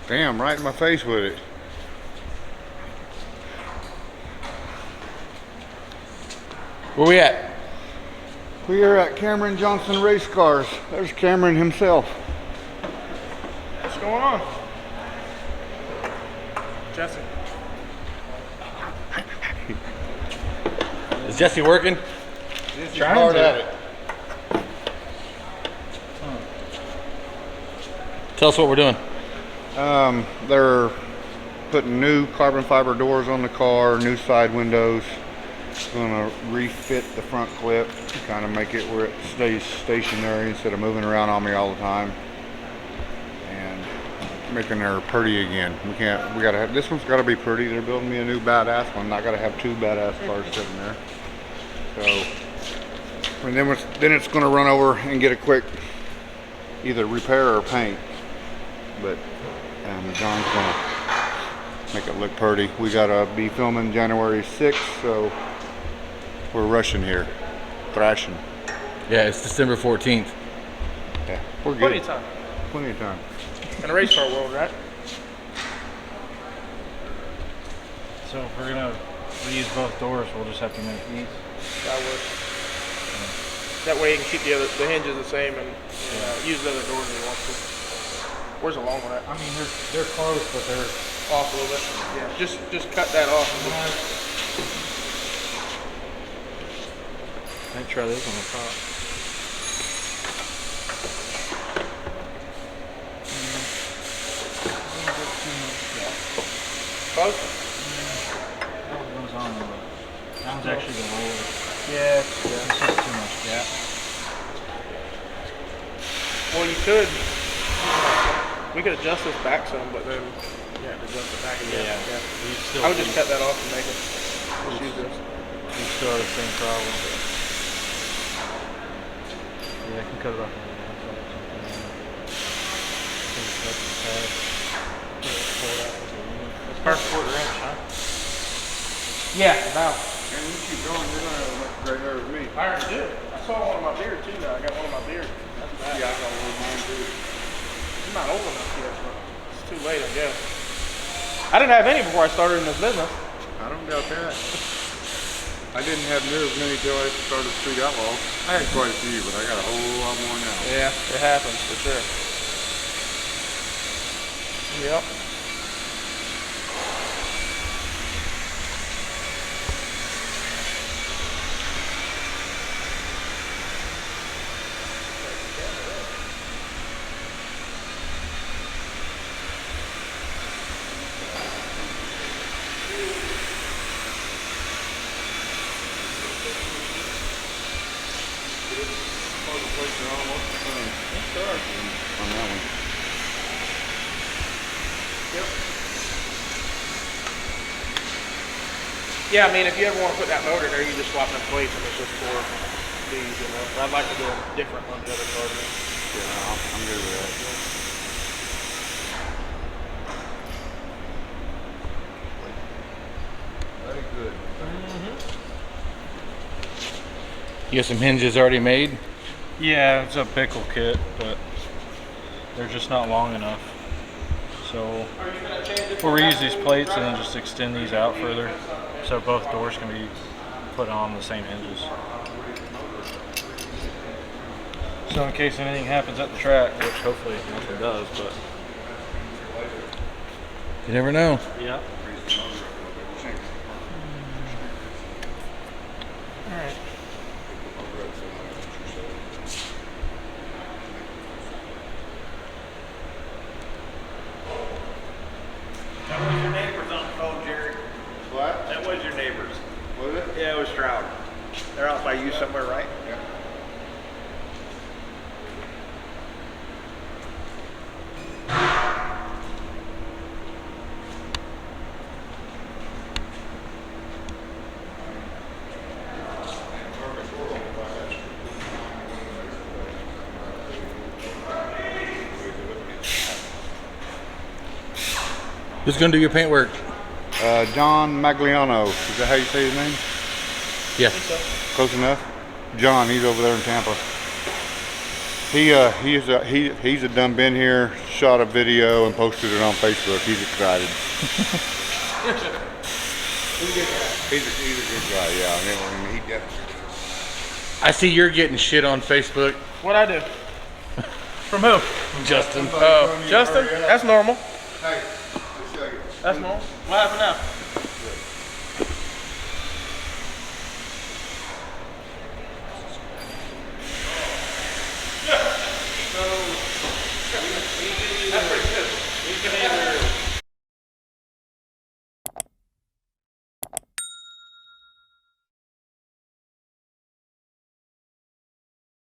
Damn, right in my face with it. Where we at? We are at Cameron Johnson Race Cars. There's Cameron himself. What's going on? Jesse. Is Jesse working? Jesse's hard at it. Tell us what we're doing. They're putting new carbon fiber doors on the car, new side windows. Gonna refit the front clip, kind of make it where it stays stationary instead of moving around on me all the time, and making her pretty again. We gotta have, this one's gotta be pretty. They're building me a new badass one. Not gotta have two badass cars sitting there. So, and then it's gonna run over and get a quick either repair or paint. But John's gonna make it look pretty. We gotta be filming January 6th, so we're rushing here, thrashing. Yeah, it's December 14th. Yeah, we're good. Plenty of time. Plenty of time. In a race car world, right? So if we're gonna reuse both doors, we'll just have to make these. That works. That way you can keep the hinges the same and use the other doors if you want to. Where's the long one at? I mean, they're close, but they're Off a little bit. Yeah, just cut that off. I'd try this on the top. Close? That one goes on, but that one's actually the lower. Yeah. It's just too much gap. Well, we could adjust this back some, but then adjust it back again. Yeah. I would just cut that off and make it. Just use this. We still have the same problem. Yeah, I can cut it off. It's perfect. Quarter inch, huh? Yeah, about. And you keep going, you're gonna have much gray hair as me. I already do. I saw one on my beard too now. I got one on my beard. That's bad. Yeah, I got one of mine too. I'm not old enough yet, but it's too late, I guess. I didn't have any before I started in this business. I don't doubt that. I didn't have near as many till I started Street Outlaw. I had quite a few, but I got a whole lot more now. Yeah, it happens for sure. Yep. On that one. Yeah, I mean, if you ever want to put that motor there, you just swap them plates and it's just for these, you know. But I'd like to do them different on the other cars. Yeah, I'm good with that. Very good. You got some hinges already made? Yeah, it's a pickle kit, but they're just not long enough. So we'll reuse these plates and then just extend these out further so both doors can be put on the same hinges. So in case anything happens at the track, which hopefully nothing does, but You never know. yeah. Alright. That was your neighbors on the phone, Jerry. What? That was your neighbors. Was it? Yeah, it was Stroud. They're out by you somewhere, right? Yeah. Who's gonna do your paint work? John Magliano. Is that how you say his name? Yeah. Close enough? John, he's over there in Tampa. He's a done been here, shot a video and posted it on Facebook. He's excited. He's a good guy, yeah. I mean, he definitely. I see you're getting shit on Facebook. What'd I do? From who? Justin. Justin? That's normal. Hey, let's show you. That's normal. What happened now?